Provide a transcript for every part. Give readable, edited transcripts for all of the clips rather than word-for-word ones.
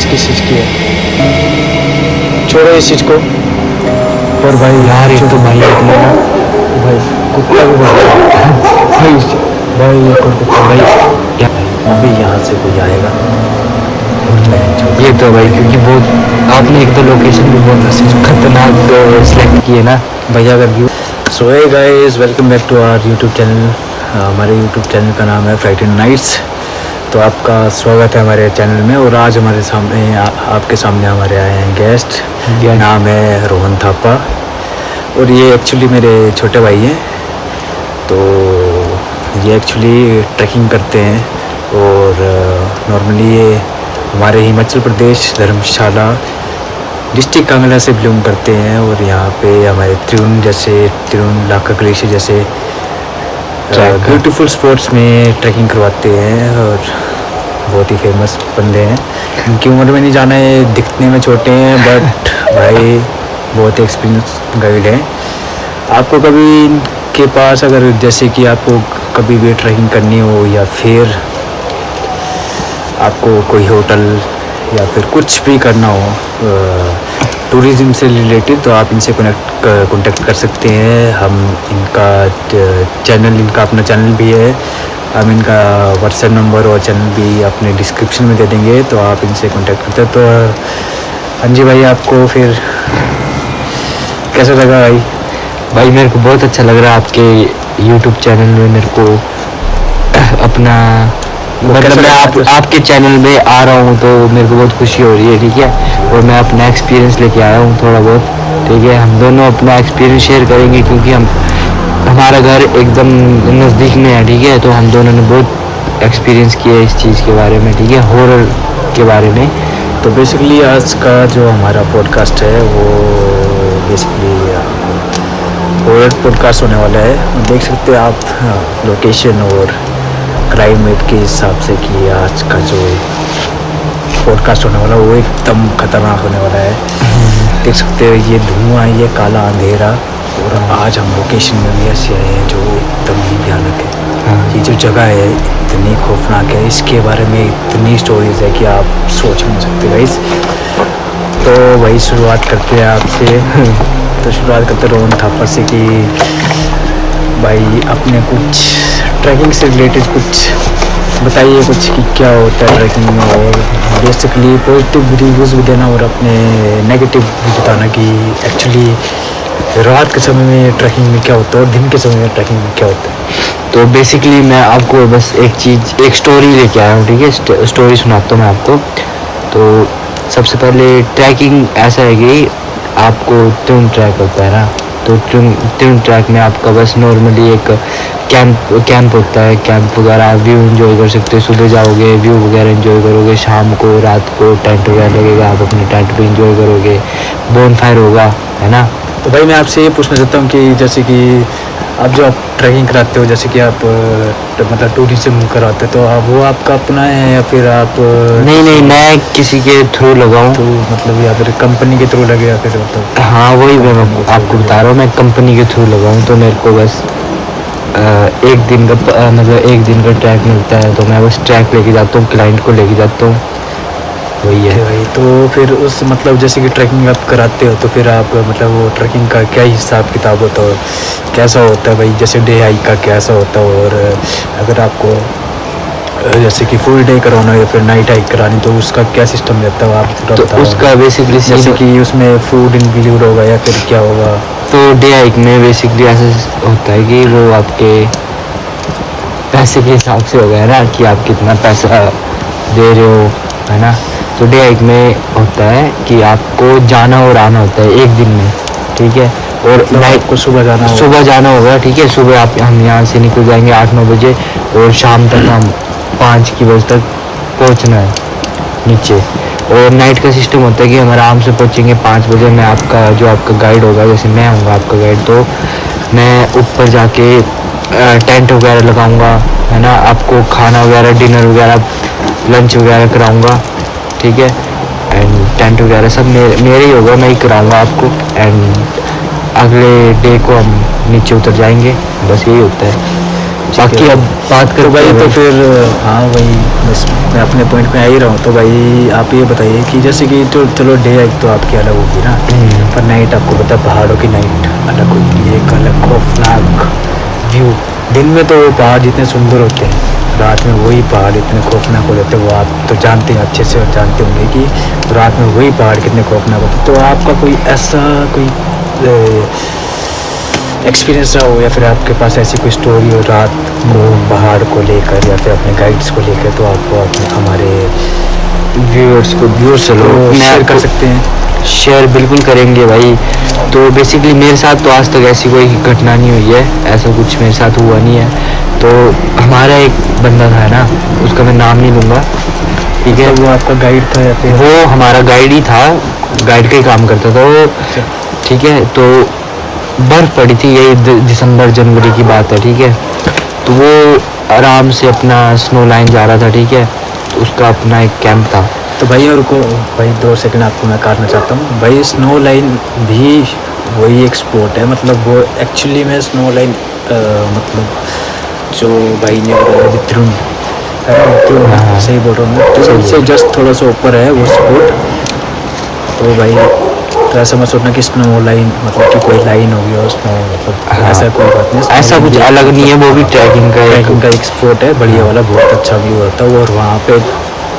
आवाज़ किस चीज़ की है? छोड़ो इस चीज़ को। पर भाई यार एक तो भाई अपना भाई कुत्ता भी भाई भाई एक और कुत्ता भाई अभी यहाँ से कोई आएगा ये तो भाई, क्योंकि बहुत आपने एक तो लोकेशन भी बहुत खतरनाक सेलेक्ट की है ना भैया अगर view. So hey guys, welcome back to our YouTube channel. हमारे यूट्यूब चैनल का नाम है फ्राइडे नाइट्स। तो आपका स्वागत है हमारे चैनल में। और आज हमारे सामने आपके सामने हमारे आए हैं गेस्ट। नाम है रोहन थापा और ये एक्चुअली मेरे छोटे भाई हैं। तो ये एक्चुअली ट्रैकिंग करते हैं और नॉर्मली ये हमारे हिमाचल प्रदेश धर्मशाला डिस्ट्रिक्ट कांगड़ा से बिलोंग करते हैं। और यहाँ पे हमारे त्रिउन लाका ग्लेशियर जैसे ब्यूटीफुल स्पॉट्स में ट्रैकिंग करवाते हैं और बहुत ही फेमस बंदे हैं। इनकी उम्र में नहीं जाना है, दिखने में छोटे हैं बट भाई बहुत ही एक्सपीरियंस गाइड हैं। आपको कभी इनके पास अगर जैसे कि आपको कभी भी ट्रैकिंग करनी हो या फिर आपको कोई होटल या फिर कुछ भी करना हो टूरिज़्म से रिलेटेड, तो आप इनसे कनेक्ट कर सकते हैं। हम इनका चैनल, इनका अपना चैनल भी है। हम इनका व्हाट्सएप नंबर और चैनल भी अपने डिस्क्रिप्शन में दे देंगे, तो आप इनसे कॉन्टेक्ट करते हैं। तो हाँ जी भाई, आपको फिर कैसा लगा भाई? भाई मेरे को बहुत अच्छा लग रहा है आपके यूट्यूब चैनल में। मेरे को अपना मतलब मैं आपके चैनल में आ रहा हूँ तो मेरे को बहुत खुशी हो रही है, ठीक है। और मैं अपना एक्सपीरियंस लेके आया हूँ थोड़ा बहुत, ठीक है। हम दोनों अपना एक्सपीरियंस शेयर करेंगे क्योंकि हमारा घर एकदम नज़दीक में है, ठीक है। तो हम दोनों ने बहुत एक्सपीरियंस किया इस चीज़ के बारे में, ठीक है, हॉरर के बारे में। तो बेसिकली आज का जो हमारा पॉडकास्ट है वो बेसिकली हॉरर पॉडकास्ट होने वाला है। देख सकते हैं आप लोकेशन और क्राइम रेट के हिसाब से कि आज का जो पॉडकास्ट होने वाला है वो एकदम खतरनाक होने वाला है। देख सकते हैं ये धुआं, ये काला अंधेरा। और आज हम लोकेशन में भी ऐसे आए हैं जो एकदम ही भयानक है। ये जो जगह है इतनी खौफनाक है, इसके बारे में इतनी स्टोरीज है कि आप सोच नहीं सकते गाइस। तो वही शुरुआत करते हैं आपसे तो शुरुआत करते रोहन थापा से कि भाई अपने कुछ ट्रैकिंग से रिलेटेड कुछ बताइए कुछ कि क्या होता है ट्रैकिंग में। और बेसिकली पॉजिटिव रिव्यूज़ भी देना और अपने नेगेटिव भी बताना कि एक्चुअली रात के समय में ट्रैकिंग में क्या होता है और दिन के समय में ट्रैकिंग में क्या होता है। तो बेसिकली मैं आपको बस एक स्टोरी लेके आया हूँ, ठीक है। स्टोरी सुनाता हूँ मैं आपको। तो सबसे पहले ट्रैकिंग ऐसा है कि आपको त्रिउन ट्रैक होता है ना, तो त्रिउन ट्रैक में आपका बस नॉर्मली एक कैंप होता है। कैंप वगैरह आप व्यू एंजॉय कर सकते हो। सुबह जाओगे, व्यू वगैरह एंजॉय करोगे, शाम को रात को टेंट वगैरह लगेगा, आप अपने टेंट पे एंजॉय करोगे, बोनफायर होगा, है ना। तो भाई मैं आपसे ये पूछना चाहता हूँ कि जैसे कि आप जो आप ट्रैकिंग कराते हो, जैसे कि आप मतलब टूरिज्म कराते हो, तो वो आपका अपना है या फिर आप नहीं मैं किसी के थ्रू लगाऊँ तो मतलब या फिर कंपनी के थ्रू लगे या फिर मतलब? हाँ वही मैं आपको बता रहा हूँ, मैं कंपनी के थ्रू लगाऊँ। तो मेरे को बस एक दिन का ट्रैक मिलता है, तो मैं बस ट्रैक लेके जाता हूँ, क्लाइंट को लेके जाता हूँ, वही है भाई। तो फिर उस मतलब जैसे कि ट्रैकिंग आप कराते हो तो फिर आप मतलब वो ट्रैकिंग का क्या हिसाब किताब होता है, कैसा होता है भाई? जैसे डे हाइक का कैसा होता है, और अगर आपको जैसे कि फुल डे कराना हो या फिर नाइट हाइक करानी तो उसका क्या सिस्टम रहता है आप तो उसका बेसिकली जैसे कि उसमें फूड इंक्लूड होगा या फिर क्या होगा? तो डे हाइक में बेसिकली ऐसा होता है कि वो आपके पैसे के हिसाब से होगा, है ना, कि आप कितना पैसा दे रहे हो, है ना। तो डे हाइक में होता है कि आपको जाना और आना होता है एक दिन में, ठीक है। और नाइट को सुबह जाना होगा, ठीक है। सुबह हम यहाँ से निकल जाएंगे 8-9 बजे और शाम तक हम 5 बजे तक पहुँचना है नीचे। और नाइट का सिस्टम होता है कि हम आराम से पहुँचेंगे 5 बजे। मैं आपका गाइड होगा, जैसे मैं हूँगा आपका गाइड, तो मैं ऊपर जाके टेंट वगैरह लगाऊंगा, है ना। आपको खाना वगैरह, डिनर वगैरह, लंच वगैरह कराऊंगा, ठीक है। एंड टेंट वगैरह सब मेरे ही होगा, मैं ही कराऊंगा आपको। एंड अगले डे को हम नीचे उतर जाएंगे, बस यही होता है। बाकी अब बात तो करते भाई हैं तो फिर हाँ वही बस मैं अपने पॉइंट पे आ ही रहा हूँ। तो भाई आप ये बताइए कि जैसे कि तो चलो डे एक तो आपकी अलग होगी ना, पर नाइट आपको पता है पहाड़ों की नाइट अलग होती है, एक अलग खौफनाक व्यू। दिन में तो वो पहाड़ जितने सुंदर होते हैं, रात में वही पहाड़ इतने खौफनाक हो जाते हैं। वो आप तो जानते हैं अच्छे से और जानते होंगे कि रात में वही पहाड़ कितने खौफनाक होते हैं। तो आपका कोई ऐसा कोई एक्सपीरियंस रहा हो या फिर आपके पास ऐसी कोई स्टोरी हो रात को पहाड़ को लेकर या फिर अपने गाइड्स को लेकर, तो आप वो अपने हमारे व्यूअर्स चलो तो शेयर कर सकते हैं। शेयर बिल्कुल करेंगे भाई। तो बेसिकली मेरे साथ तो आज तक ऐसी कोई घटना नहीं हुई है, ऐसा कुछ मेरे साथ हुआ नहीं है। तो हमारा एक बंदा था ना, उसका मैं नाम नहीं लूँगा, ठीक है। वो आपका गाइड था या फिर वो हमारा गाइड ही था, गाइड का ही काम करता था वो, ठीक है। तो बर्फ़ पड़ी थी, यही दिसंबर जनवरी की बात है, ठीक है। तो वो आराम से अपना स्नो लाइन जा रहा था, ठीक है। तो उसका अपना एक कैंप था। तो भाई और को भाई 2 सेकंड आपको मैं काटना चाहता हूँ भाई। स्नो लाइन भी वही एक स्पोर्ट है, मतलब वो एक्चुअली में स्नो लाइन मतलब जो भाई ने बताया वितरण है ना, वितरण सही बोल रहा हूँ मैं, तो उससे जस्ट थोड़ा सा ऊपर है वो स्पोर्ट। तो भाई तो ऐसा मत सोचना कि स्नो लाइन मतलब कि कोई लाइन होगी और स्नो मतलब ऐसा कोई बात नहीं। ऐसा कुछ अलग नहीं है, वो भी ट्रैकिंग का एक स्पोर्ट है, बढ़िया वाला, बहुत अच्छा व्यू होता है। और वहाँ पे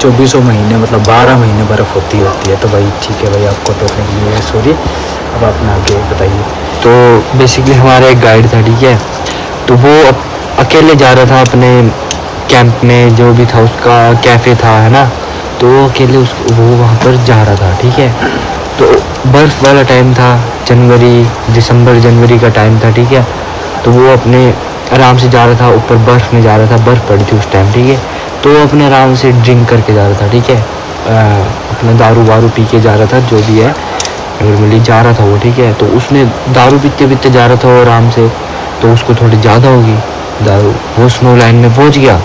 24 महीने मतलब 12 महीने बर्फ़ होती है। तो भाई ठीक है भाई, आपको टोकने के लिए सॉरी। अब आप ना आगे बताइए। तो बेसिकली हमारा एक गाइड था, ठीक है। तो वो अकेले जा रहा था अपने कैंप में, जो भी था उसका कैफ़े था, है ना। तो अकेले वो वहाँ पर जा रहा था, ठीक है। तो बर्फ़ वाला टाइम था, दिसंबर जनवरी का टाइम था, ठीक है। तो वो अपने आराम से जा रहा था, ऊपर बर्फ़ में जा रहा था, बर्फ़ पड़ी थी उस टाइम, ठीक है। तो वो अपने आराम से ड्रिंक करके जा रहा था, ठीक है। अपना दारू वारू पी के जा रहा था, जो भी है नॉर्मली जा रहा था वो, ठीक है। तो उसने दारू पीते पीते जा रहा था आराम से, तो उसको थोड़ी ज़्यादा होगी दारू। वो स्नो लाइन में पहुँच गया,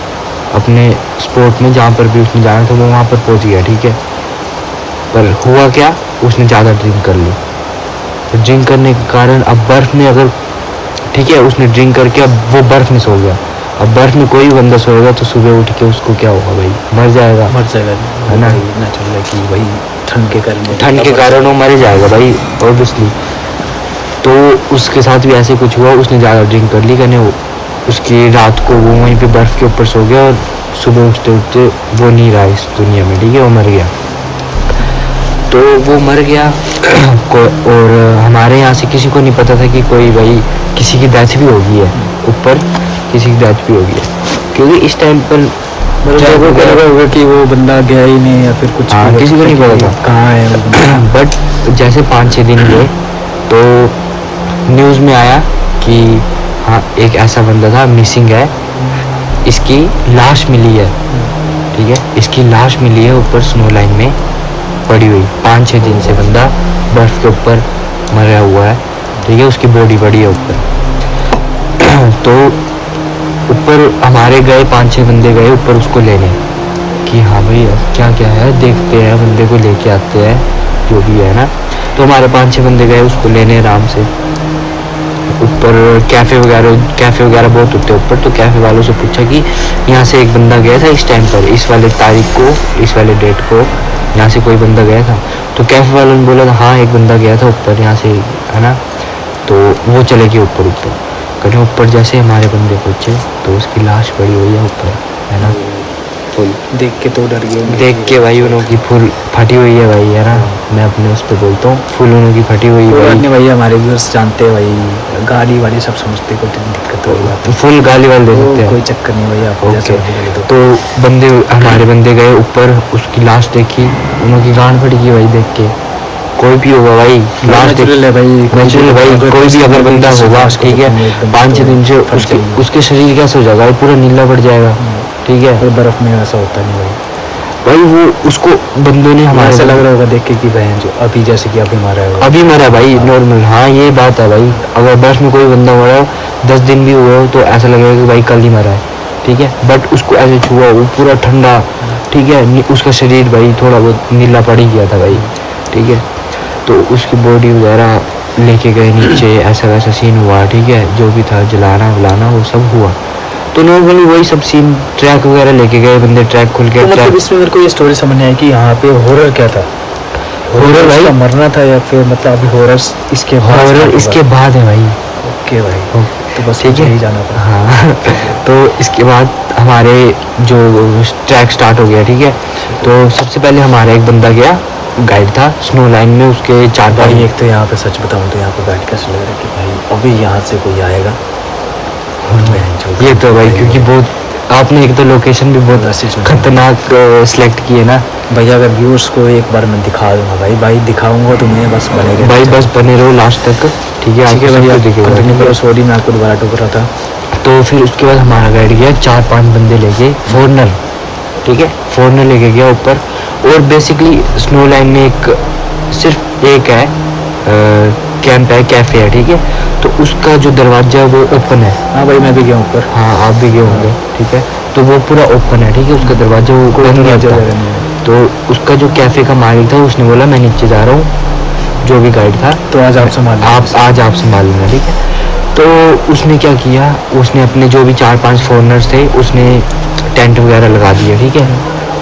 अपने स्पॉट में जहाँ पर भी उसने जाना था वो वहाँ पर पहुँच गया, ठीक है। पर हुआ क्या, उसने ज़्यादा ड्रिंक कर ली। तो ड्रिंक करने के कारण अब बर्फ़ में अगर, ठीक है, उसने ड्रिंक करके अब वो बर्फ़ में सो गया। अब बर्फ़ में कोई बंदा सोएगा तो सुबह उठ के उसको क्या होगा भाई, मर जाएगा, है ना। नेचुरल है कि भाई ठंड के कारण वो मर जाएगा भाई, ऑब्वियसली। तो उसके साथ भी ऐसे कुछ हुआ, उसने ज़्यादा ड्रिंक कर ली, कहने उसकी रात को वो वहीं पे बर्फ़ के ऊपर सो गया और सुबह उठते उठते वो नहीं रहा इस दुनिया में, ठीक है, वो मर गया। तो वो मर गया और हमारे यहाँ से किसी को नहीं पता था कि कोई भाई किसी की डेथ भी होगी है, ऊपर किसी की डेथ भी होगी है, क्योंकि इस टाइम पर लोगों को लगा होगा कि वो बंदा गया ही नहीं या फिर कुछ, हाँ, किसी को नहीं पता था कहाँ है वो बंदा। बट जैसे 5-6 दिन गए तो न्यूज़ में आया कि हाँ एक ऐसा बंदा था, मिसिंग है, इसकी लाश मिली है, ठीक है। इसकी लाश मिली है ऊपर स्नो लाइन में पड़ी हुई, 5-6 दिन से बंदा बर्फ़ के ऊपर मरा हुआ है, ठीक है। उसकी बॉडी पड़ी है ऊपर। तो ऊपर हमारे गए 5-6 बंदे गए ऊपर उसको लेने कि हाँ भाई क्या क्या है, देखते हैं, बंदे को लेके आते हैं, जो भी है ना। तो हमारे 5-6 बंदे गए उसको लेने आराम से ऊपर। कैफ़े वगैरह बहुत होते हैं ऊपर। तो कैफ़े वालों से पूछा कि यहाँ से एक बंदा गया था इस टाइम पर, इस वाले तारीख को, इस वाले डेट को यहाँ से कोई बंदा गया था। तो कैफ़े वालों ने बोला था हाँ एक बंदा गया था ऊपर यहाँ से, है ना। तो वो चले गए ऊपर कहीं ऊपर। जैसे हमारे बंदे पहुँचे तो उसकी लाश पड़ी हुई है ऊपर, है ना। फुल देख के तो डर गए, देख के भाई उनकी फुल फटी हुई है भाई, है ना। मैं अपने उस पर बोलता हूँ, फुल उनकी फटी हुई है भाई। भाई हमारे व्यूअर्स जानते हैं भाई, गाली वाली सब समझते, कोई दिक्कत होगी बात, फुल गाली वाली दे सकते हैं, कोई चक्कर नहीं भाई, आपको जैसे तो बंदे हमारे बंदे गए ऊपर, उसकी लाश देखी, उनकी गांड फट गई भाई देख के। कोई भी होगा भाई, लाश नेचुरल है भाई, नेचुरल भाई, कोई भी अगर बंदा होगा, ठीक है, 5-6 दिन से उसके शरीर कैसे हो जाएगा, पूरा नीला पड़ जाएगा, ठीक है। बर्फ़ में ऐसा होता नहीं भाई। वो उसको बंदों ने हमारे ऐसा लग रहा होगा देख के कि बहन जो अभी जैसे कि अभी मारा है, अभी मरा भाई, नॉर्मल। हाँ ये बात है भाई, अगर बर्फ़ में कोई बंदा मरा हो 10 दिन भी हुआ हो तो ऐसा लगेगा कि भाई कल ही मरा है, ठीक है। बट उसको ऐसे छुआ, वो पूरा ठंडा, ठीक है, उसका शरीर भाई थोड़ा बहुत नीला पड़ ही गया था भाई, ठीक है। तो उसकी बॉडी वगैरह लेके गए नीचे, ऐसा वैसा सीन हुआ, ठीक है, जो भी था जलाना वलाना वो सब हुआ। तो नॉर्मली वही सब सीन, ट्रैक वगैरह लेके गए बंदे, ट्रैक खुल के तो मतलब इसमें मेरे को ये स्टोरी समझ नहीं आई कि यहाँ पे हॉरर क्या था, हॉरर भाई उसका मरना था या फिर मतलब अभी हॉरर इसके बाद हॉरर start इसके होगा? बाद है भाई। ओके भाई, तो बस ठीक मुझे है। ही जाना था। हाँ तो इसके बाद हमारे जो ट्रैक स्टार्ट हो गया, ठीक है। तो सबसे पहले हमारा एक बंदा गया, गाइड था स्नो लाइन में, उसके 4-5 भाई एक तो यहाँ पे सच बताऊँ तो यहाँ पे बैठ कर लग रहा है कि भाई अभी यहाँ से कोई आएगा और मैं ये तो भाई क्योंकि बहुत आपने एक तो लोकेशन भी बहुत वैसे जो- खतरनाक सिलेक्ट की है ना भैया, अगर व्यूअर्स को एक बार मैं दिखा दूंगा भाई दिखाऊंगा तुम्हें, बस बने रहना भाई, बस बने रहो लास्ट तक, ठीक है। ठीक है आपको सब भैया, कुछ दिखेगा, कंटिन्यू ठीक है? करो। सॉरी मैं आपको दोबारा टोक रहा था। तो फिर उसके बाद हमारा गाइड गया 4-5 बंदे लेके, फॉरनर, ठीक है, फॉरनर लेके गया ऊपर। और बेसिकली स्नो लाइन में एक सिर्फ एक है कैंप है, कैफ़े है, ठीक है। तो उसका जो दरवाज़ा है वो ओपन है। हाँ भाई मैं भी गया ऊपर। हाँ आप भी गए होंगे, ठीक है। तो वो पूरा ओपन है, ठीक है, उसका दरवाज़ा वो कोई बंद नहीं दरवाजा होता। वगैरह नहीं है। तो उसका जो कैफ़े का मालिक था उसने बोला मैं नीचे जा रहा हूँ, जो भी गाइड था, तो आज आप संभाल लेना। आप आज आप संभाल लेना, ठीक है। तो उसने क्या किया, उसने अपने जो भी 4-5 फॉरनर्स थे उसने टेंट वगैरह लगा दिया, ठीक है।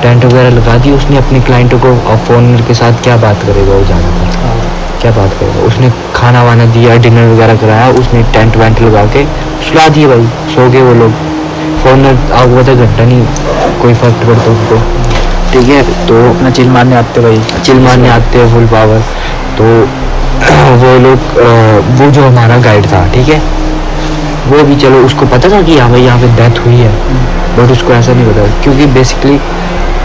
टेंट वगैरह लगा दी उसने अपने क्लाइंटों को। और फॉरनर के साथ क्या बात करेगा वो, जाना था क्या बात करेगा। उसने खाना वाना दिया, डिनर वगैरह कराया, उसने टेंट वेंट लगा के सुला दिए भाई, सो गए वो लोग। फॉरनर आपको पता घंटा नहीं कोई फर्क पड़ता उसको, ठीक है। तो अपना चिल मारने आते भाई, चिल मारने आते हैं फुल पावर। तो वो लोग वो जो हमारा गाइड था, ठीक है, वो भी चलो उसको पता था कि हाँ भाई यहाँ पे डेथ हुई है, बट उसको ऐसा नहीं पता क्योंकि बेसिकली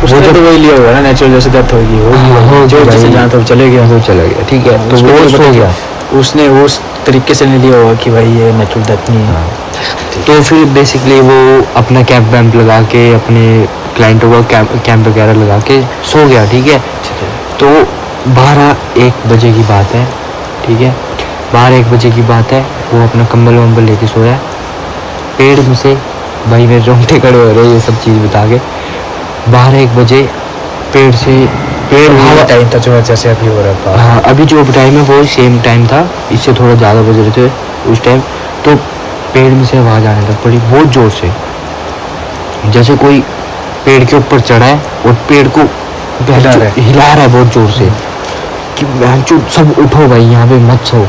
उसने तो वही लिया होगा ना, नेचुरल जैसे डेथ होगी हाँ, जो भाई, जैसे जहाँ तक चले गया वो चला गया, ठीक है। तो उसको वो तो सो पता गया। था। उसने उस तरीके से नहीं लिया होगा कि भाई ये नेचुरल डेथ नहीं है। तो फिर बेसिकली वो अपना कैंप वैम्प लगा के अपने क्लाइंटों का कैंप वगैरह लगा के सो गया, ठीक है। तो 12-1 बजे की बात है, ठीक है, 12-1 बजे की बात है। वो अपना कंबल वम्बल लेके सोया पेड़ में से। भाई मेरे रोंगटे खड़े हो रहे हैं ये सब चीज़ बता के। 12-1 बजे पेड़ से पेड़ हवा टाइम था जो जैसे अभी हो रहा था। हाँ अभी जो टाइम है वो सेम टाइम था, इससे थोड़ा ज़्यादा बज रहे थे उस टाइम। तो पेड़ में से आवाज़ आने लग पड़ी बहुत ज़ोर से, जैसे कोई पेड़ के ऊपर चढ़ा है और पेड़ को हिला रहा है बहुत ज़ोर से कि बहनचोद सब उठो भाई, यहाँ पे मत सो,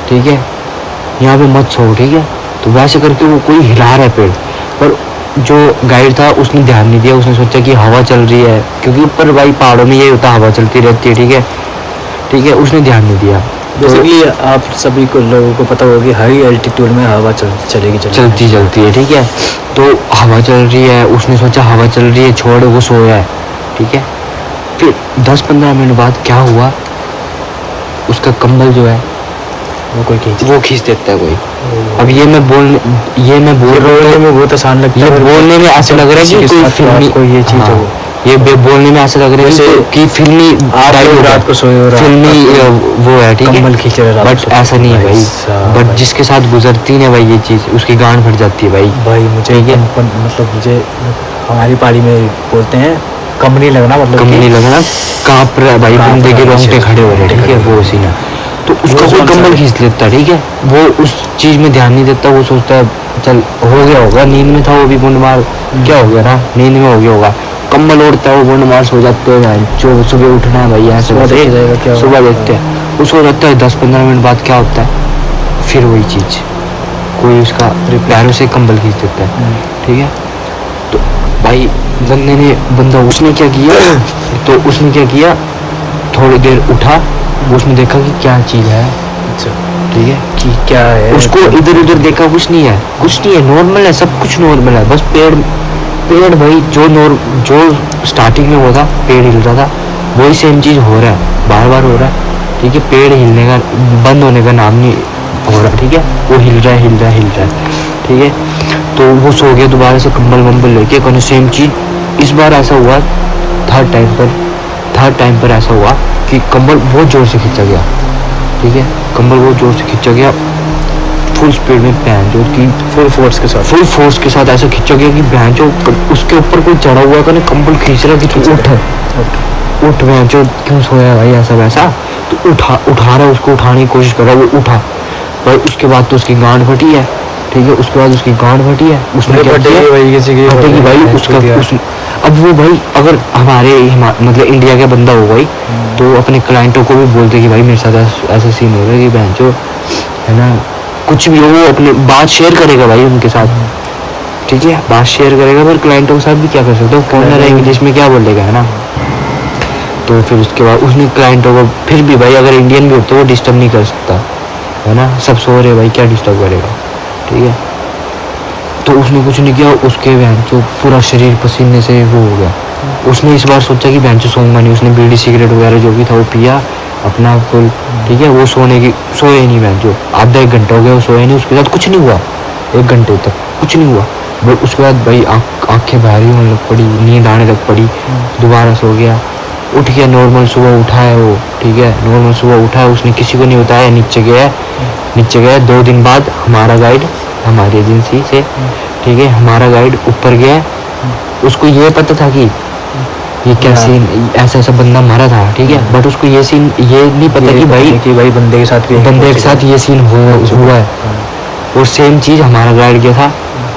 ठीक है, यहाँ पे मत सो, ठीक है। तो वैसे करके वो कोई हिला रहा है पेड़, पर जो गाइड था उसने ध्यान नहीं दिया। उसने सोचा कि हवा चल रही है, क्योंकि ऊपर भाई पहाड़ों में ये होता है, हवा चलती रहती है, ठीक है, ठीक है। उसने ध्यान नहीं दिया। बेसिकली आप सभी को लोगों को पता होगा कि हाई एल्टीट्यूड में हवा चलेगी चलती है, ठीक है। तो हवा चल रही है, उसने सोचा हवा चल रही है छोड़, वो सोया है, ठीक है। फिर 10-15 मिनट बाद क्या हुआ, उसका कंबल जो है वो खींच देता है कोई। अब ये मैं बोल रहा हूँ में बहुत आसान लगता ये है। बोलने में ऐसा लग रहा है कि कोई फिल्मी कोई ये चीज हाँ, हो, ये बोलने में ऐसा लग रहा है जैसे कि फिल्मी आप dialogue है, रात को सोए हो, फिल्मी वो है, ठीक कंबल है। खींच रहे रात बट को, ऐसा नहीं है भाई, साहब, बट जिसके साथ गुजरती है भाई ये चीज़, उसकी गांड फट जाती है भाई। भाई मुझे ठीक है। मतलब मुझे हमारी पहाड़ी में बोलते हैं कम नहीं लगना, मतलब कम नहीं लगना, कांप रहा है भाई, कांप बंदे के रहा है, रोंगटे खड़े हो रहे हैं, ठीक है, वो सीन है। तो उसका वो कोई कौन सा कंबल है? खींच लेता है, ठीक है। वो उस चीज़ में ध्यान नहीं देता, वो सोचता है चल हो गया होगा, नींद में था वो भी बुंड मार, क्या हो गया ना, नींद में हो गया होगा, कंबल ओढ़ता है वो बुंड मार, सो जाते हैं भाई। जो सुबह उठना है भाई, ऐसे सुबह देखा जाएगा क्या होगा। सुबह देखते हैं, वो सो जाता है। 10-15 मिनट बाद क्या होता है, फिर वही चीज़, कोई उसका पैरों से कंबल खींच देता है, ठीक है। तो भाई बंदा उसने क्या किया, थोड़ी देर उठा, उसने देखा कि क्या चीज़ है, अच्छा ठीक है, कि क्या है, उसको इधर उधर देखा, कुछ नहीं है, नॉर्मल है, सब कुछ नॉर्मल है। बस पेड़ भाई जो स्टार्टिंग में वो था, पेड़ हिल रहा था, वही सेम चीज़ हो रहा है, बार बार हो रहा है, ठीक है। पेड़ हिलने का बंद होने का नाम नहीं हो रहा, ठीक है, वो हिल रहा है, ठीक है। तो वो सो गया दोबारा से कंबल वम्बल लेके, कहने सेम चीज़। इस बार ऐसा हुआ थर्ड टाइम पर ऐसा हुआ कि कंबल बहुत ज़ोर से खींचा गया, ठीक है, कंबल बहुत ज़ोर से खींचा गया, फुल स्पीड में बहन जो कि फुल फोर्स के साथ ऐसा खींचा गया कि बहन जो उसके ऊपर कोई चढ़ा हुआ था ना, कंबल खींच रहा कि तू उठ बहन जो क्यों सोया भाई, ऐसा वैसा। तो उठा रहा है, उसको उठाने की कोशिश कर रहा है, वो उठा, पर उसके बाद तो उसकी गांड फटी है, ठीक है। उसके बाद उसकी गांड फटी है, उसने क्या किया, भाई किसी की फटेगी भाई उसका अब वो भाई अगर हमारे मतलब इंडिया का बंदा हो भाई तो अपने क्लाइंटों को भी बोलते कि भाई मेरे साथ ऐसा सीन हो रहा है कि बहन जो है ना कुछ भी हो वो अपने बात शेयर करेगा भाई उनके साथ, ठीक है, बात शेयर करेगा। फिर क्लाइंटों के साथ भी क्या कर सकते हो, फॉरनर है इंग्लिश में क्या बोलेगा, है ना। तो फिर उसके बाद उसने क्लाइंटों को फिर भी भाई अगर इंडियन भी हो तो वो डिस्टर्ब नहीं कर सकता, है ना, सब सो रहे भाई क्या डिस्टर्ब करेगा, ठीक है। तो उसने कुछ नहीं किया, उसके बहन जो पूरा शरीर पसीने से वो हो गया। उसने इस बार सोचा कि बहन जो सोऊंगा नहीं, उसने बीड़ी सिगरेट वगैरह जो भी था वो पिया अपना फुल, ठीक है। वो सोने की सोए नहीं बहन जो, आधा एक घंटा हो गया वो सोए नहीं, उसके साथ कुछ नहीं हुआ, 1 घंटे तक कुछ नहीं हुआ। वो उसके बाद भाई आँखें भारी होने लग पड़ी, नींद आने लग पड़ी, दोबारा सो गया, उठ गया नॉर्मल, सुबह उठा है वो, ठीक है, नॉर्मल सुबह उठा है, उसने किसी को नहीं बताया, नीचे गया 2 दिन बाद हमारा गाइड हमारी एजेंसी से, ठीक है, हमारा गाइड ऊपर गया, उसको ये पता था कि ये क्या सीन ऐसा बंदा मारा था, ठीक है, बट उसको ये सीन ये नहीं पता कि भाई बंदे के साथ ये सीन हुआ है। और सेम चीज़ हमारा गाइड गया था,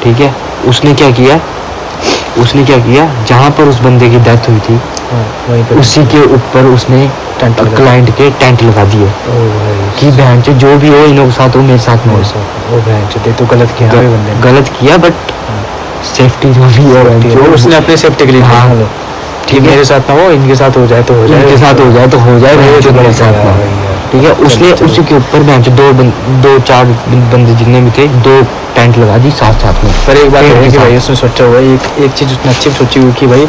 ठीक है, उसने क्या किया जहाँ पर उस बंदे की डेथ हुई थी उसी के ऊपर उसने क्लाइंट के टेंट लगा दिए कि बहन से जो भी हो इन लोगों के साथ हो, मेरे साथ में हो। तो गलत किया बट सेफ्टी जो भी है जो उसने अपने सेफ्टी के लिए, हाँ, ठीक है, मेरे साथ ना हो, इनके साथ हो जाए तो हो जाए, इनके साथ हो जाए तो हो जाए, मेरे साथ ना हो, ठीक है। उसने उसी के ऊपर बहन से 2-4 बंदे जितने भी थे 2 टेंट लगा दी साथ में। पर एक बात है कि भाई उसने सोचा हुआ एक चीज़ उसने अच्छी सोची हुई कि भाई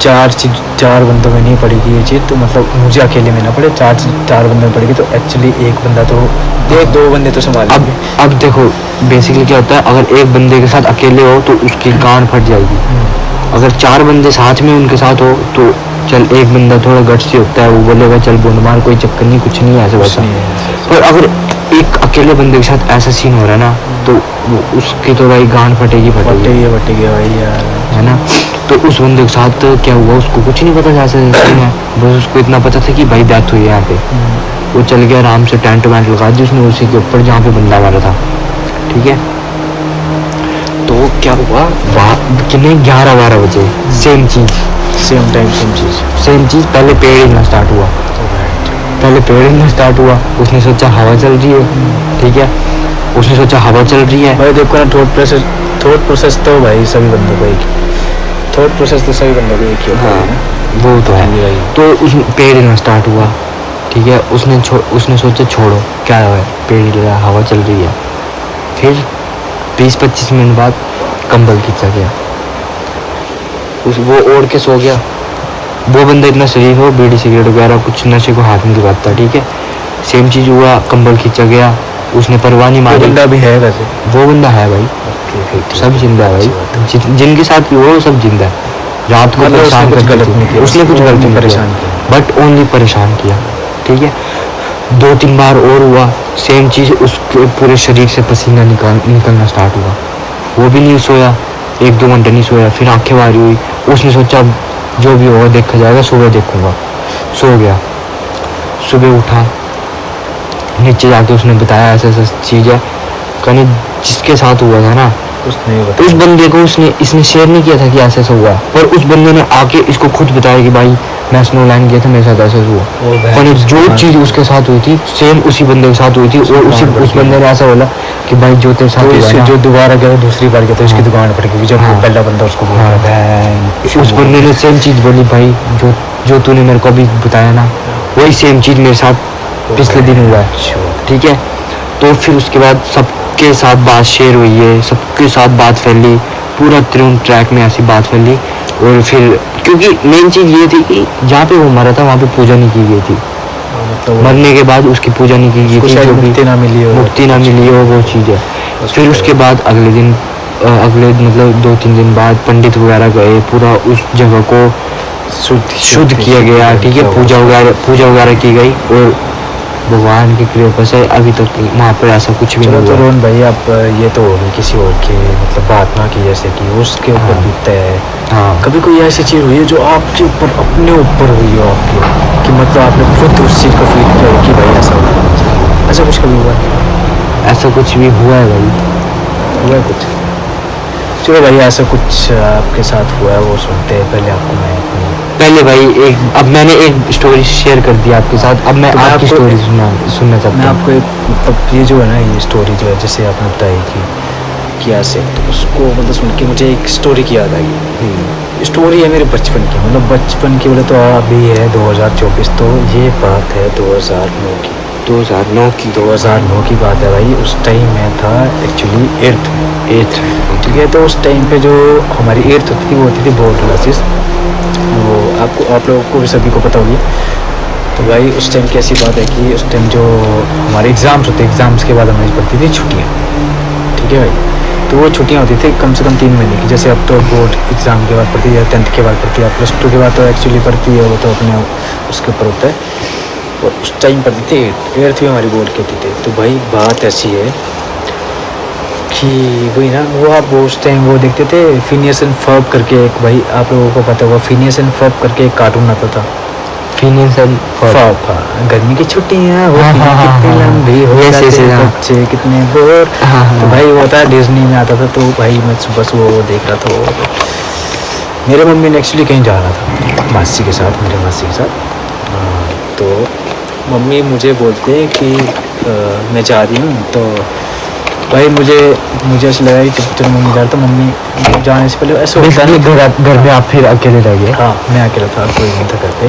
4 बंदों में नहीं पड़ेगी ये चीज़, तो मतलब मुझे अकेले में ना पड़े, 4 बंदों में पड़ेगी, तो एक्चुअली एक बंदा तो 2 बंदे तो संभाल। अब देखो बेसिकली क्या होता है, अगर एक बंदे के साथ अकेले हो तो उसकी गांड फट जाएगी, अगर 4 बंदे साथ में उनके साथ हो तो चल एक बंदा थोड़ा गट्स होता है, वो बोलेगा चल बूंद मार कोई चक्कर नहीं, कुछ नहीं है ऐसा वैसा। पर अगर एक अकेले बंदे के साथ ऐसा सीन हो रहा है ना तो उसकी तो भाई गांड फटेगी भाई यार, है ना। तो उस बंदे के साथ क्या हुआ उसको कुछ नहीं पता ऐसा सीन है, बस उसको इतना पता था कि भाई डेथ हुई है यहाँ पे। वो चल गया आराम से, टेंट वेंट लगा दी उसने उसी के ऊपर जहाँ पे बंदा मारा था, ठीक है। तो क्या हुआ कितने 11-12 बजे सेम चीज़ पहले पेड़ हिलना स्टार्ट हुआ, उसने सोचा हवा चल रही है, ठीक है, उसने सोचा हवा चल रही है। भाई देखो ना, थॉट प्रोसेस तो भाई सभी बंदों को एक ही होता है, वो तो है। तो उस पेड़ हिलना स्टार्ट हुआ, ठीक है, उसने सोचा छोड़ो क्या है, पेड़ हिल रहा है, हवा चल रही है। फिर 20-25 मिनट बाद कंबल खींचा गया, वो ओढ़ के सो गया। वो बंदा इतना शरीफ हो, बीड़ी सिगरेट वगैरह कुछ नशे को हाथ नहीं लगाता, ठीक है। सेम चीज़ हुआ, कंबल खींचा गया, उसने परवाह नहीं मारी। बंदा भी है वैसे, वो बंदा है भाई, सब जिंदा है भाई, जिनके साथ भी वो सब जिंदा है। रात को परेशान कुछ गलत नहीं किया, उसने कुछ गलत नहीं परेशान किया, बट ओनली परेशान किया, ठीक है। 2-3 बार और हुआ सेम चीज़, उसके पूरे शरीर से पसीना निकलना स्टार्ट हुआ, वो भी नहीं सोया, 1-2 घंटे नहीं सोया। फिर आंखें भारी हुई, उसने सोचा जो भी होगा देखा जाएगा, सुबह देखूंगा, सो गया। सुबह उठा, नीचे जाके उसने बताया ऐसा चीज़ है, कहीं जिसके साथ हुआ था ना उस बंदे को इसने शेयर नहीं किया था कि ऐसा हुआ, पर उस बंदे ने आके इसको खुद बताया कि भाई मैं स्नो लाइन गया था, मेरे साथ ऐसा हुआ। पर जो चीज़ उसके साथ हुई थी सेम उसी बंदे के साथ हुई थी, और उस बंदे ने ऐसा बोला कि भाई जो तेरे साथ हुआ ना, जो दोबारा गया दूसरी बार गया तो इसकी दुकान पड़ गई, जब पहला बंदा उसको उस बंदे ने सेम चीज़ बोली, भाई जो तूने मेरे को अभी बताया ना वही सेम चीज़ मेरे साथ पिछले दिन हुआ है, ठीक है। तो फिर उसके बाद सबके साथ बात शेयर हुई है, सबके साथ बात फैली, पूरा त्रिउन ट्रैक में ऐसी बात फैली। और फिर क्योंकि मेन चीज़ ये थी कि जहाँ पे वो मरा था वहाँ पे पूजा नहीं की गई थी, मरने के बाद उसकी पूजा नहीं की गई थी, जो मुक्ति ना मिली हो वो चीज़ है। फिर उसके बाद अगले मतलब 2-3 दिन बाद पंडित वगैरह गए, पूरा उस जगह को शुद्ध किया गया, ठीक है, पूजा वगैरह की गई, और भगवान की कृपा से अभी तक वहाँ पर ऐसा कुछ भी नहीं हुआ। रोहन भाई आप ये तो होगी किसी और के मतलब बात ना की जैसे कि उसके ऊपर बीतता है, हाँ, कभी कोई ऐसी चीज़ हुई है जो आपके ऊपर अपने ऊपर हुई हो आपके, कि मतलब आपने खुद उस चीज़ को फील किया कि भाई ऐसा हुआ, ऐसा कुछ कभी हुआ? ऐसा कुछ भी हुआ है भाई, हुआ है कुछ? चलो भाई ऐसा कुछ आपके साथ हुआ है वो सुनते हैं। पहले आपको मैं अपनी पहले भाई अब मैंने एक स्टोरी शेयर कर दी आपके साथ, अब मैं तो मैं आपकी आपको- स्टोरी सुनना मैं चाहता हूँ। आपको एक मतलब ये जो है ना ये स्टोरी जो है जैसे आपने बताई कि ऐसे तो उसको मतलब सुन के मुझे एक स्टोरी की याद आई। स्टोरी है मेरे बचपन की, मतलब बचपन की बोले तो अभी है 2024, तो ये बात है 2009 की। 2009 की बात है भाई। उस टाइम मैं था एक्चुअली 8th। ठीक है, तो उस टाइम पे जो हमारी 8th होती थी वो होती थी बोर्ड क्लासेस। वो आप लोगों को भी सभी को पता होगी। तो भाई उस टाइम की ऐसी बात है कि उस टाइम जो हमारे एग्ज़ाम्स होते, एग्ज़ाम्स के बाद हमें पड़ती थी छुट्टियाँ। ठीक है भाई, तो वो छुट्टियाँ होती थी कम से कम 3 महीने की। जैसे अब तो बोर्ड एग्ज़ाम के बाद पड़ती है, 10th के बाद पड़ती है, +2 के बाद तो एक्चुअली पड़ती है, वो तो अपने उसके ऊपर होता है। और उस टाइम पढ़ती थी 8th में हमारी बोर्ड की होती थी। तो भाई बात ऐसी है कि वही ना वो आप उस टाइम वो देखते थे फिनियस एंड फर्ब करके एक, भाई आप लोगों को पता होगा फिनियस एंड फर्ब करके एक कार्टून आता था। फिनियस एंड फर्ब, हाँ, गर्मी की छुट्टियाँ होती हाँ, हैं हाँ, कितनी हाँ, लंबी हो yes, जाते yes, हैं हाँ। बच्चे कितने बोर। हाँ, तो हाँ। भाई वो था डिज्नी में आता था, तो भाई मैं सुबह वो देख रहा था। वो मेरे मम्मी ने एक्चुअली कहीं जाना था मासी के साथ, मेरे मासी के साथ। तो मम्मी मुझे बोलते कि मैं जा रही हूँ। तो भाई मुझे ऐसा लगा कि जब मम्मी जा रही तो मम्मी जाने से पहले ऐसा होता है ना घर में आप फिर अकेले रह गए? हाँ, मैं अकेला था, कोई नहीं था घर पे।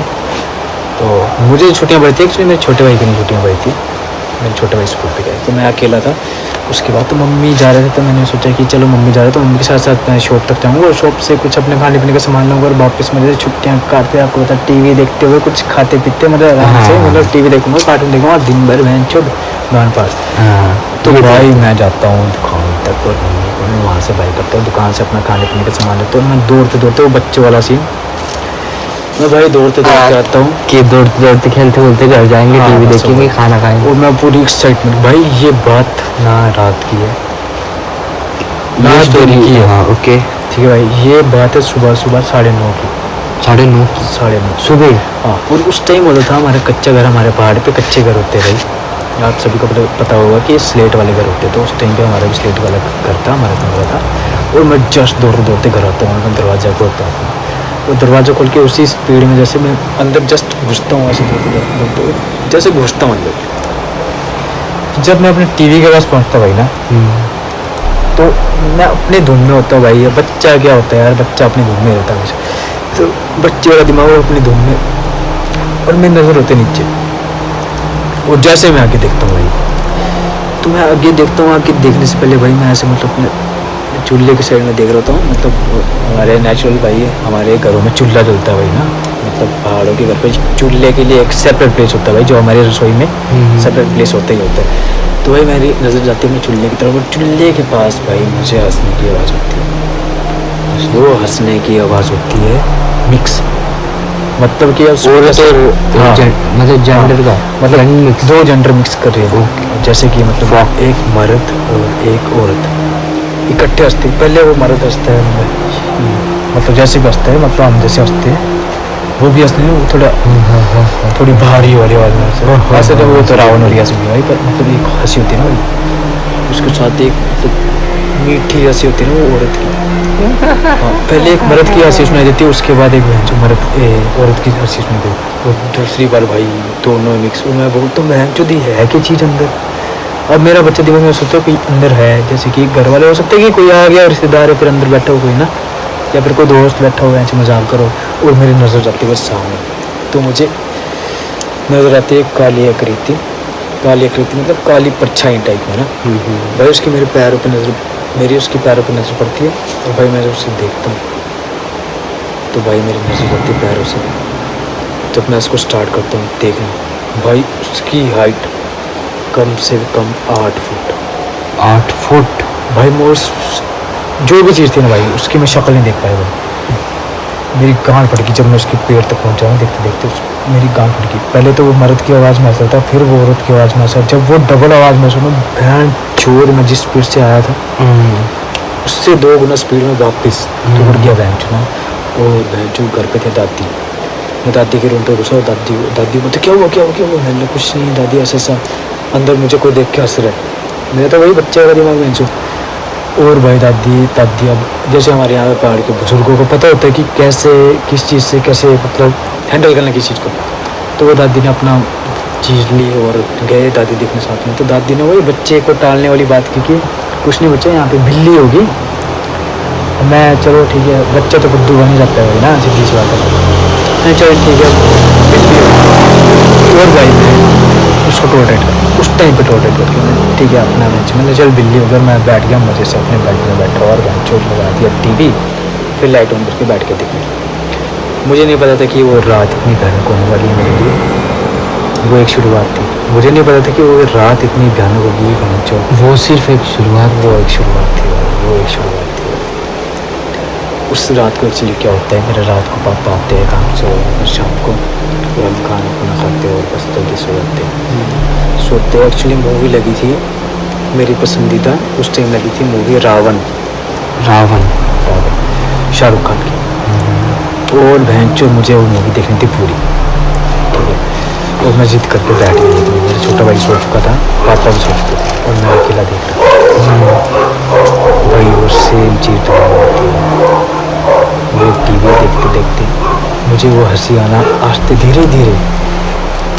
तो मुझे छुट्टियाँ पड़ी थी एक्चुअली, मेरे छोटे भाई की नहीं छुट्टियाँ पड़ी थी, मेरे छोटे भाई स्कूल पे गए, तो मैं अकेला था। उसके बाद तो मम्मी जा रहे थे, तो मैंने सोचा कि चलो मम्मी जा रहे, तो मम्मी के साथ साथ मैं शॉप तक जाऊँगा और शॉप से कुछ अपने खाने पीने का सामान लूँगा और वापस मेरे छुट्टियाँ काटते, आपको पता टीवी देखते हुए कुछ खाते पीते मतलब आराम से, मतलब टीवी देखूँगा, कार्टून देखूँगा दिन भर बहन चुप दुकान पास। तो भाई मैं जाता हूँ दुकान तक और मम्मी को मैं वहाँ से बाई करता हूँ, दुकान से अपना खाने पीने का सामान लेता हूँ। मैं दौड़ते वो बच्चे वाला सीन, मैं भाई दौड़ते आता हूँ कि दौड़ते खेलते खेलते घर जाएंगे, हाँ, टीवी बस देखेंगे, वो। खाना खाएंगे। और मैं पूरी एक्साइटमेंट, भाई ये बात ना रात की है ना ये दिन स्टोरी की है। हाँ, ओके। ठीक है भाई, ये बात है सुबह 9:30 की। 9:30 9:30 सुबह? हाँ, और उस टाइम होता था हमारे कच्चा घर, हमारे पहाड़ पे कच्चे घर होते भाई। आप सभी को पता होगा कि स्लेट वाले घर होते, तो उस टाइम पे हमारा भी स्लेट वाला घर था, हमारा कमरा था। और मैं जस्ट दौड़ते घर आता हूँ, मैं दरवाज़ा खोलता हूँ, वो दरवाज़ा खोल के उसी स्पीड में जैसे मैं अंदर जस्ट घुसता हूँ, ऐसे दौड़ते जैसे घुसता हूँ अंदर। जब मैं अपने टीवी के पास पहुँचता भाई ना, तो मैं अपने धुन में होता हूँ भाई। बच्चा क्या होता है यार, बच्चा अपनी धुन में रहता है हमेशा, तो बच्चे वाला दिमाग अपनी धुन में, और मेरी नज़र होते नीचे। और जैसे मैं आगे देखता हूँ भाई, तो मैं आगे देखता हूँ, आगे देखने से पहले भाई मैं ऐसे मतलब अपने चूल्हे के साइड में देख रहा था। मतलब हमारे नेचुरल भाई हमारे घरों में चूल्हा जलता है भाई ना, मतलब पहाड़ों के घर पे चूल्हे के लिए एक सेपरेट प्लेस होता है भाई, जो हमारी रसोई में सेपरेट प्लेस होता ही होता है। तो भाई मेरी नज़र जाती है मैं चूल्हे की तरफ, और चूल्हे के पास भाई मुझे हंसने की आवाज़ होती है। वो हंसने की आवाज़ होती है मिक्स, मतलब कि औरत और हाँ, मतलब जेंडर का, मतलब मिक्स, 2 जेंडर मिक्स कर रही है। जैसे कि मतलब एक मर्द और एक औरत इकट्ठे हंसते। पहले वो मर्द हंसता है, मतलब जैसे भी हंसता है, मतलब हम जैसे हंसते हैं वो भी हंसते हैं, वो थोड़ी भारी वाली आवाज़ में हंसते। वैसे तो वो तो रावण और ऐसे भी भाई, पर मतलब एक हंसी होती है ना भाई, उसके साथ एक मतलब मीठी हंसी होती है ना वो औरत की। हाँ, पहले एक मर्द की हंसी सुनाई देती है, उसके बाद एक जो औरत की हंसी सुनाई देती है, और दूसरी बार भाई दोनों मिक्स। और मैं बोलता हूँ बहन चोदी है क्या चीज़ अंदर। अब मेरा बच्चा दिमाग में सोचता है कोई अंदर है, जैसे कि घर वाले हो सकते हैं कि कोई आ गया रिश्तेदार है, फिर अंदर बैठा हो कोई ना, या फिर कोई दोस्त बैठा हो ऐसे मजाक करो। और मेरी नज़र जाती है बस सामने, तो मुझे नज़र आती है काली आकृति, मतलब काली परछाई टाइप में ना भाई। उसकी मेरे पैरों पे नज़र, मेरी उसकी पैरों पे नज़र पड़ती है, और भाई मैं जब उसे देखता हूँ तो भाई मेरी नज़र जाती है पैरों से। जब मैं उसको स्टार्ट करता हूँ देखना, भाई उसकी हाइट कम से कम 8 फुट। 8 फुट भाई मैं जो भी चीज़ थी ना भाई, उसकी मैं शक्ल नहीं देख पाया भाई। मेरी गांड फटकी जब मैं उसके पेड़ तक पहुंचा हूँ, देखते देखते मेरी गांड फटकी। पहले तो वो मर्द की आवाज़ में हंसा था, फिर वो औरत की आवाज़ में हंसा। जब वो डबल आवाज़ में सुना, भैन चोर मैं जिस स्पीड से आया था उससे 2 गुना स्पीड में वापस दौड़ गया बहन चुना। और बहन चो घर पे थे दादी, मैं दादी के रूम पे घुसा, दादी बोलते क्या हुआ। मैंने कुछ नहीं दादी, ऐसा अंदर मुझे कोई देख के हंस रहा है। मेरा तो वही बच्चे का दिमाग बहन चो। और भाई दादी दादी, अब जैसे हमारे यहाँ पे पहाड़ के बुजुर्गों को पता होता है कि कैसे किस चीज़ से कैसे मतलब हैंडल करना किस चीज़ को, तो वो दादी ने अपना चीज़ ली और गए दादी देखने साथ में। तो दादी ने वही बच्चे को टालने वाली बात की कि कुछ नहीं बच्चे, यहाँ पे बिल्ली होगी। मैं चलो ठीक है, बच्चा तो बुद्धू बन ही जाता है भाई ना, सीधी सी बात है। मैं चलो ठीक है बिल्ली होगी। और भाई मैं उसको टॉयलेट उस टाइम पे टॉयलेट करके मैं ठीक है अपना बेंच मैंने चल बिल्ली हो गया, मैं बैठ गया मजे से अपने बेड में बैठा और बेंच चोट लगा दिया टीवी, फिर लाइट ऑन करके बैठ के देखने। मुझे नहीं पता था कि वो रात इतनी भयानक होने वाली है मेरे लिए। वो एक शुरुआत थी, मुझे नहीं पता था कि वो रात इतनी भयानक होगी बेंचो। वो सिर्फ एक शुरुआत, वो एक शुरुआत थी भाई, वो एक शुरुआत थी। उस रात को एक्चुअली क्या होता है, मेरे रात को पापा आते हैं काम से और शाम को और हम खाना खुना खाते और बस जल्दी सो जाते हैं। सोते एक्चुअली मूवी लगी थी मेरी पसंदीदा, उस टाइम लगी थी मूवी रावण रावण शाहरुख खान की। और बहन चो मुझे वो मूवी देखनी थी पूरी, ठीक है। और मैं जिद करके बैठ गई थी, मेरा छोटा भाई सो चुका था, पापा भी सो चुके थे और मैं अकेला देख रहा था भाई। वो सेम चीज़ तो होती है, वो टीवी देखते देखते मुझे वो हंसी आना आस्ते धीरे धीरे,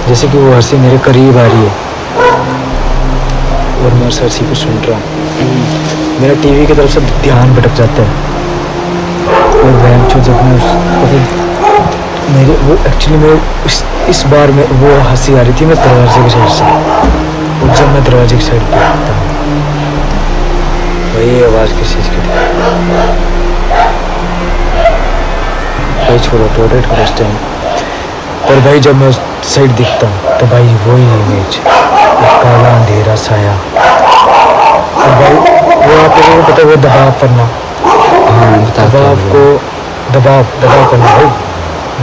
जैसे कि वो हंसी मेरे करीब आ रही है और मैं उस हंसी को सुन रहा हूँ। मेरा टीवी की तरफ से ध्यान भटक जाता है और बहन चो जब मैं मतलब मेरे वो एक्चुअली मेरे इस बार में वो हंसी आ रही थी मैं दरवाजे की साइड से, और जब मैं दरवाजे की साइड पे आता हूँ वही आवाज़ किस चीज़ की थी भाई, छोड़ो टॉयलेट का उस टाइम पर भाई। जब मैं उस साइड दिखता हूँ तो भाई वही इमेज, एक काला अंधेरा साया, और भाई वो आप लोगों को पता है वो दबाव करना, दबाव को दबाव दबाव करना भाई।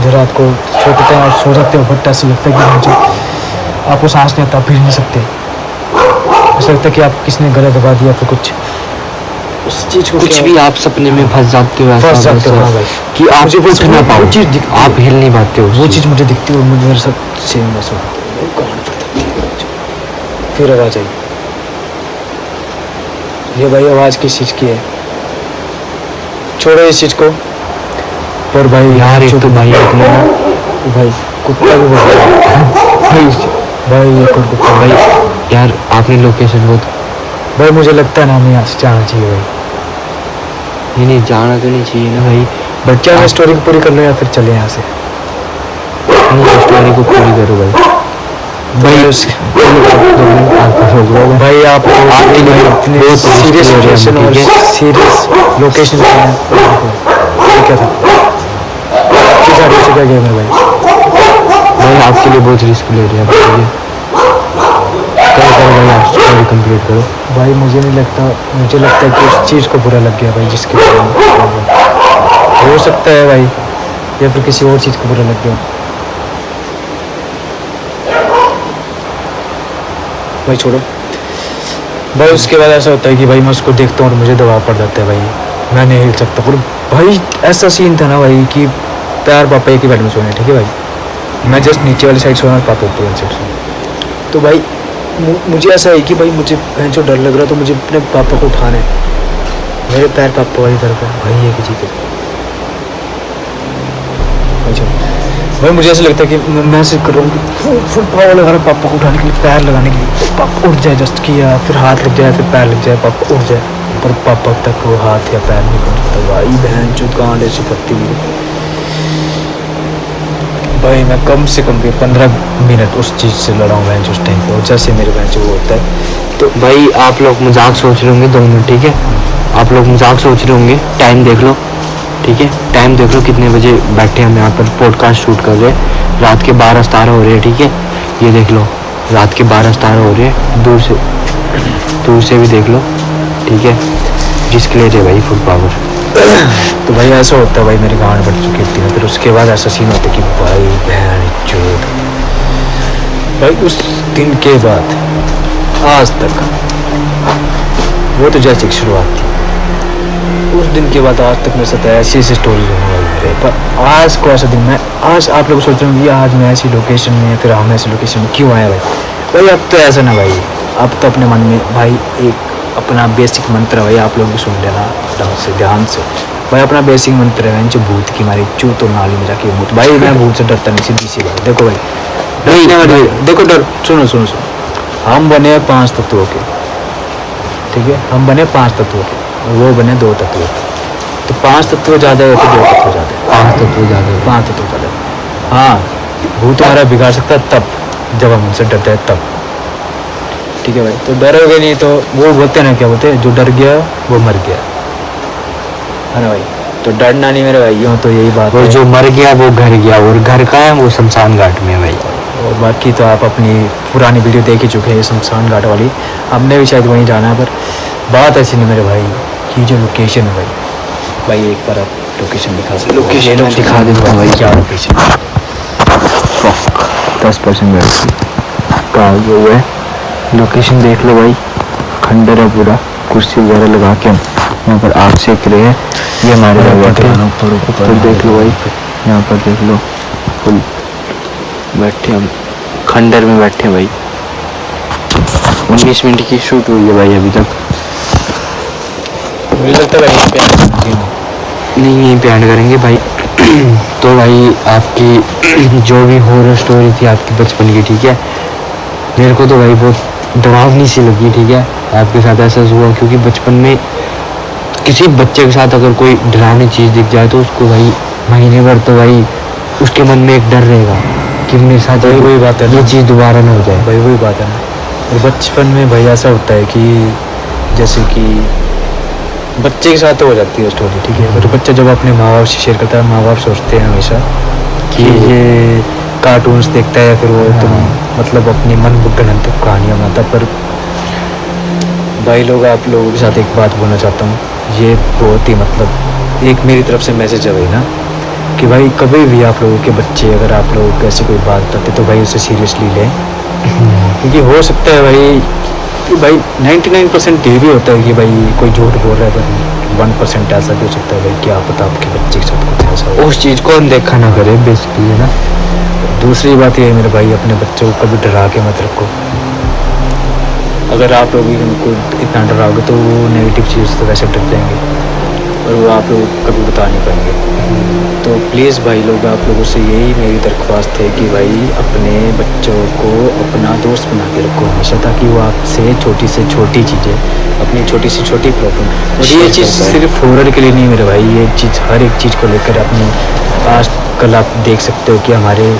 जो रात को सोते हैं और सो जाते हो बट ऐसा लगता है कि मुझे आपको सांस नहीं आता, फिर नहीं सकते, ऐसा लगता है कि आप किसने गला दबा दिया फिर कुछ उस चीज़ को कुछ भी आप सपने में फंस जाते हो, फंस जाते हो ऐसा भाई कि आप मुझे उठ ना पाओ, वो चीज़ दिखती है, आप हिल नहीं पाते हो। वो चीज़ मुझे दिखती है और मुझे मेरे साथ सेम वैसा होता है। फिर आवाज़ आई, ये भाई आवाज़ किस चीज़ की है, छोड़ो इस चीज़ को। पर भाई यार एक तो भाई अपने ना भाई कुत्ता भी बोल रहा है भाई एक और कुत्ता भाई यार आपने लोकेशन बहुत भाई मुझे लगता है ना हमें यहाँ से जाना चाहिए भाई। नहीं जाना तो नहीं चाहिए ना भाई, बट क्या मैं स्टोरी को पूरी कर लूँ या फिर चले यहाँ से? स्टोरी को पूरी करो भाई। भाई आप आपके लिए अपने बहुत सीरियस सिचुएशन और सीरियस लोकेशन क्या था, किस आदमी से क्या गेम है भाई आपके लिए बहुत रिस्क ले रहे हैं। करो भाई, आप स्टोरी कंप्लीट करो भाई। मुझे नहीं लगता, मुझे लगता है कि उस चीज़ को बुरा लग गया भाई जिसके हो सकता है भाई, या फिर किसी और चीज़ को बुरा लग गया भाई। छोड़ो भाई, उसके बाद ऐसा होता है कि भाई मैं उसको देखता हूँ और मुझे दबाव पड़ जाता है भाई, मैं नहीं हिल सकता। और भाई ऐसा सीन था ना भाई कि पैर पापा एक ही बेड में सोने, ठीक है भाई, मैं जस्ट नीचे वाली साइड सोना और पापा ऊपर वाली साइड सोना। तो भाई मुझे ऐसा है कि भाई मुझे जो डर लग रहा तो मुझे अपने पापा को उठाना है, मेरे पैर पापा वाली तरफ है भाई, ये की चीज़ है भाई। मुझे ऐसा लगता है कि मैं ऐसे कर रहा हूँ कि फुल पावर लगा रहा हूँ पापा को उठाने के लिए, पैर लगाने के लिए, पापा उठ जाए जस्ट किया, फिर हाथ लग जाए, फिर पैर लग जाए, पापा उठ जाए, पर पापा तक वो हाथ या पैर नहीं पहुँचता भाई। बहन जो गांड ऐसी पत्ती हुई भाई, मैं कम से कम भी 15 मिनट उस चीज़ से लड़ा हूँ बहन उस टाइम पे, और जैसे मेरे बहन जो होता है। तो भाई आप लोग मजाक सोच रहे होंगे 2 मिनट, ठीक है, आप लोग मजाक सोच रहे होंगे, टाइम देख लो, ठीक है, टाइम देख लो कितने बजे बैठे हम यहाँ पर पॉडकास्ट शूट कर रहे हैं। रात के 12:17 हो रहे हैं, ठीक है, ये देख लो रात के 12:17 हो रहे हैं, दूर से भी देख लो, ठीक है, जिसके लिए थे भाई फुल पावर। तो भाई ऐसा होता है भाई, मेरी गांड बढ़ चुकी थी। फिर उसके बाद ऐसा सीन होता है कि भाई बहन चोद भाई, उस दिन के बाद आज तक वो तो जैसे एक शुरुआत थी, उस दिन के बाद आज तक मेरे साथ ऐसी ऐसी स्टोरीज होने वाली मेरे। पर आज को ऐसा दिन, मैं आज आप लोग सोच रहे होंगे आज मैं ऐसी लोकेशन में, फिर हम ऐसी लोकेशन में क्यों आए भाई। भाई अब तो ऐसा ना भाई, अब तो अपने मन में भाई एक अपना बेसिक मंत्र है भाई, आप लोग भी सुन लेना ढंग से, ध्यान से भाई। अपना बेसिक मंत्र है जो भूत की मारी चू तो नाली में जाके भूत। भाई मैं भूत से डरता नहीं, सीधी सी बात। देखो भाई डरने वाली, देखो डर, सुनो सुनो सुनो, हम बने 5 तत्वों के, ठीक है, हम बने 5 तत्वों के, वो बने 2 तत्वों के। तो 5 तत्व ज़्यादा है तो 2 तत्व ज़्यादा है, 5 तत्व ज़्यादा है। 5 तत्व ज़्यादा है। हाँ, भूत हमारा बिगाड़ सकता है तब जब हम उनसे डरते हैं तब, ठीक है भाई। तो डरोगे नहीं तो वो बोलते हैं ना, क्या बोलते हैं, जो डर गया वो मर गया, है ना भाई। तो डरना नहीं मेरे भाइयों, तो यही बात और है। जो मर गया वो घर गया, और घर का है वो शमशान घाट में है भाई। और बाकी तो आप अपनी पुरानी वीडियो देख ही चुके हैं शमशान घाट वाली, हमने भी शायद वहीं जाना है। पर बात ऐसी नहीं मेरे भाई कि जो लोकेशन है भाई एक बार आप लोकेशन दिखा सकते हो? लोकेशन दिखा देता हूँ भाई। क्या लोकेशन? 10% बैटरी का जो है लोकेशन देख लो भाई। खंडर है पूरा, कुर्सी वगैरह लगा के हम यहाँ पर आग सेक रहे हैं। ये हमारे घर बैठे हैं, ऊपर देख लो भाई, यहाँ पर देख लो फुल बैठे हम खंडर में बैठे हैं भाई। 19 मिनट की शूट हुई है भाई अभी तक। मुझे लगता है भाई नहीं यहीं पे एंड करेंगे भाई। तो भाई आपकी जो भी हॉरर स्टोरी थी आपकी बचपन की, ठीक है, मेरे को तो भाई बहुत डरावनी सी लगी, ठीक है। आपके साथ ऐसा हुआ क्योंकि बचपन में किसी बच्चे के साथ अगर कोई डरावनी चीज़ दिख जाए तो उसको भाई महीने भर तो भाई उसके मन में एक डर रहेगा कि मेरे साथ वही बात है, ये चीज़ दोबारा ना हो जाए। भाई वही बात है ना। और बचपन में भाई ऐसा होता है कि जैसे कि बच्चे के साथ तो हो जाती है स्टोरी, ठीक है, पर बच्चा जब अपने माँ बाप से शेयर करता है, माँ बाप सोचते हैं हमेशा कि ये कार्टून्स देखता है या फिर वो तुम मतलब अपनी मन बुद्धन कहानियाँ बनाता। पर भाई लोग, आप लोगों के साथ एक बात बोलना चाहता हूँ, ये बहुत ही मतलब एक मेरी तरफ से मैसेज है भाई ना, कि भाई कभी भी आप लोगों के बच्चे अगर आप लोगों को ऐसी कोई बात बताते तो भाई उसे सीरियसली लें। क्योंकि हो सकता है भाई कि भाई 99% ये भी होता है कि भाई कोई झूठ बोल रहा है, पर 1% ऐसा भी हो सकता है भाई, क्या पता आपके बच्चे के साथ कुछ ऐसा हो। उस चीज़ को अनदेखा ना करे बेसिकली, है ना। दूसरी बात ये है मेरे भाई, अपने बच्चों को कभी डरा के मत रखो। अगर आप लोग उनको इतना डराओगे तो वो नेगेटिव चीज़ तो वैसे डर जाएंगे और वो आप लोग कभी बता नहीं पाएंगे। तो प्लीज़ भाई लोग, आप लोगों से यही मेरी दरख्वास्त है कि भाई अपने बच्चों को अपना दोस्त बना के रखो हमेशा, ताकि वो आपसे छोटी से छोटी चीज़ें, अपनी छोटी से छोटी प्रॉब्लम, और ये चीज़ सिर्फ हॉरर के लिए नहीं मेरे भाई, ये चीज़ हर एक चीज़ को लेकर अपनी आज कल आप देख सकते हो कि हमारे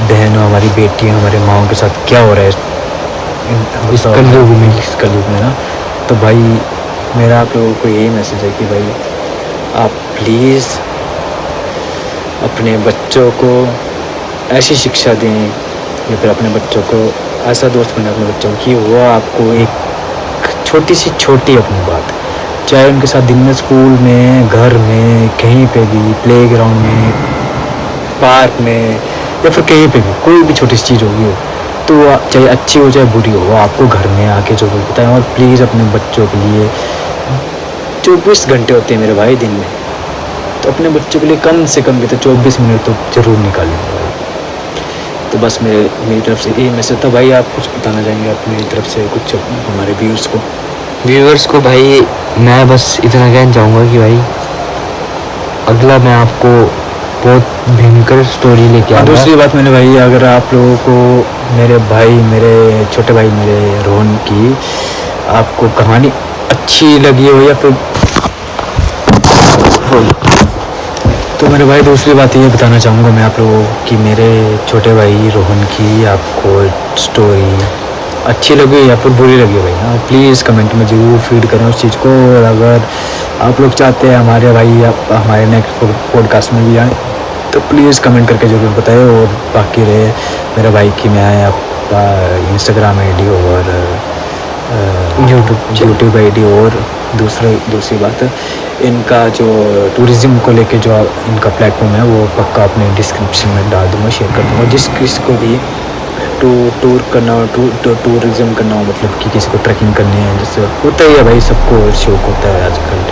बहनों, हमारी बेटियाँ, हमारे माओं के साथ क्या हो रहा है इस कलयुग में ना। तो भाई मेरा आप लोगों को यही मैसेज है कि भाई आप प्लीज़ अपने बच्चों को ऐसी शिक्षा दें या फिर अपने बच्चों को ऐसा दोस्त बनाएं अपने बच्चों को कि वो आपको एक छोटी सी छोटी अपनी बात, चाहे उनके साथ दिन में स्कूल में, घर में, कहीं पे भी, प्लेग्राउंड में, पार्क में या फिर कहीं पे भी कोई भी छोटी सी चीज़ होगी हो, तो वो चाहे अच्छी हो चाहे बुरी हो, वो आपको घर में आके जो बताएं। और प्लीज़ अपने बच्चों के लिए 24 घंटे होते हैं मेरे भाई दिन में, तो अपने बच्चों के लिए कम से कम भी तो 24 मिनट तो ज़रूर निकालें भाई। तो बस मेरी तरफ से यही मैसेज था भाई। आप कुछ बताना चाहेंगे अपनी तरफ से कुछ हमारे व्यूअर्स को? भाई मैं बस इतना कहना चाहूँगा कि भाई अगला मैं आपको बहुत भयंकर स्टोरी लेके आऊँगा। दूसरी बात मैंने भाई, अगर आप लोगों को मेरे भाई, मेरे छोटे भाई, मेरे रोहन की आपको कहानी अच्छी लगी हो या फिर, तो मेरे भाई दूसरी बात ये बताना चाहूँगा मैं आप लोगों की, मेरे छोटे भाई रोहन की आपको स्टोरी अच्छी लगी या फिर बुरी लगी भाई ना, प्लीज़ कमेंट में ज़रूर फीड करें उस चीज़ को। और अगर आप लोग चाहते हैं हमारे भाई आप हमारे नेक्स्ट पॉडकास्ट में भी आए तो प्लीज़ कमेंट करके ज़रूर बताएं। और बाकी रहे मेरे भाई की मैं आपका इंस्टाग्राम आईडी और यूट्यूब आईडी, और दूसरी बात इनका जो टूरिज़्म को लेके जो इनका प्लेटफॉर्म है वो पक्का अपने डिस्क्रिप्शन में डाल दूँगा, शेयर कर दूँगा। जिस किसी को भी टूर करना हो, टूरिज़्म करना हो, मतलब कि किसी को ट्रैकिंग करनी है, जैसे होता ही है भाई, सबको शौक होता है आजकल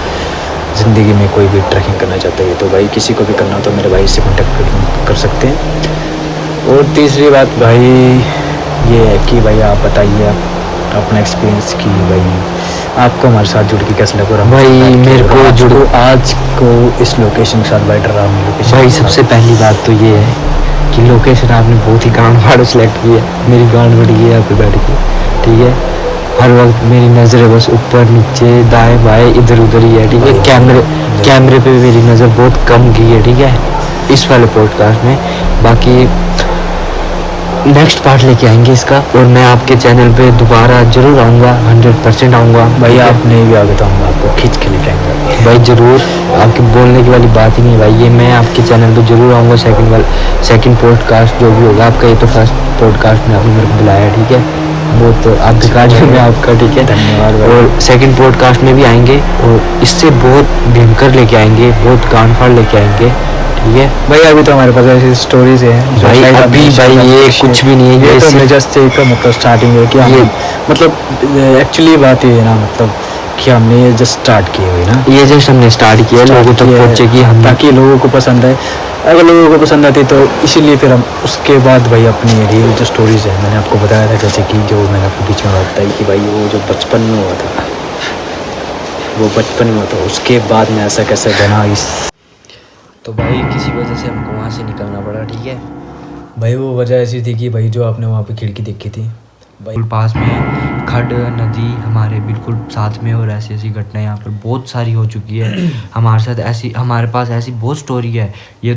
ज़िंदगी में, कोई भी ट्रैकिंग करना चाहता है, तो भाई किसी को भी करना हो तो मेरे भाई से कॉन्टेक्ट कर सकते हैं। और तीसरी बात भाई ये है कि भाई आप बताइए आप अपना एक्सपीरियंस की भाई आपको हमारे साथ जुड़ के कैसा लगा? भाई मेरे को आज को इस लोकेशन के साथ बैठ रहा हूँ लोकेशन। भाई सबसे पहली बात तो ये है कि लोकेशन आपने बहुत ही गांड फाड़ सेलेक्ट की है। मेरी गांड बढ़ गई है यहाँ पे बैठ के, ठीक है। हर वक्त मेरी नज़रें बस ऊपर नीचे दाएं बाएं इधर उधर ही है, ठीक है। कैमरे पे मेरी नज़र बहुत कम गई है, ठीक है, इस वाले पॉडकास्ट में। बाकी नेक्स्ट पार्ट लेके आएंगे इसका, और मैं आपके चैनल पे दोबारा ज़रूर आऊँगा, 100% आऊँगा भाई। आप नहीं भी आगे तो हम आपको खींच के लेके आएंगे भाई, ज़रूर। आपके बोलने की वाली बात ही नहीं है भाई, ये मैं आपके चैनल पे ज़रूर आऊँगा। सेकंड पॉडकास्ट जो भी होगा आपका, ये तो फर्स्ट पॉडकास्ट में आपने मेरे को बुलाया, ठीक है, बहुत आपके कार्य में आपका, ठीक है, धन्यवाद। और सेकंड पॉडकास्ट में भी आएंगे, और इससे बहुत भयंकर लेके आएंगे, बहुत कान फाड़ लेके आएंगे, ठीक है भाई। अभी तो हमारे पास ऐसी स्टोरीज हैं भाई, अभी भाई ये कुछ भी नहीं है, ये तो सिर्फ जस्ट एक मतलब स्टार्टिंग है कि ये- हम मतलब एक्चुअली बात ये है ना, मतलब कि हमने ये जस्ट स्टार्ट किए हुए ना, ये जस्ट हमने स्टार्ट किया, लोगों तक पहुँचे कि हम, ताकि लोगों को पसंद आए। अगर लोगों को पसंद आती तो इसीलिए फिर हम उसके बाद भाई अपनी रियल जो स्टोरीज है, मैंने आपको बताया था, जैसे कि जो मैंने आपको बीच में बताई कि भाई वो जो बचपन में हुआ था, वो बचपन में हुआ था, उसके बाद में ऐसा कैसे बना इस। तो भाई किसी वजह से हमको वहाँ से निकलना पड़ा, ठीक है भाई। वो वजह ऐसी थी कि भाई जो आपने वहाँ पे खिड़की देखी थी भाई, बिल्कुल पास में है, खड नदी हमारे बिल्कुल साथ में, और ऐसी ऐसी घटनाएं यहाँ पर बहुत सारी हो चुकी है हमारे साथ। ऐसी हमारे पास ऐसी बहुत स्टोरी है। ये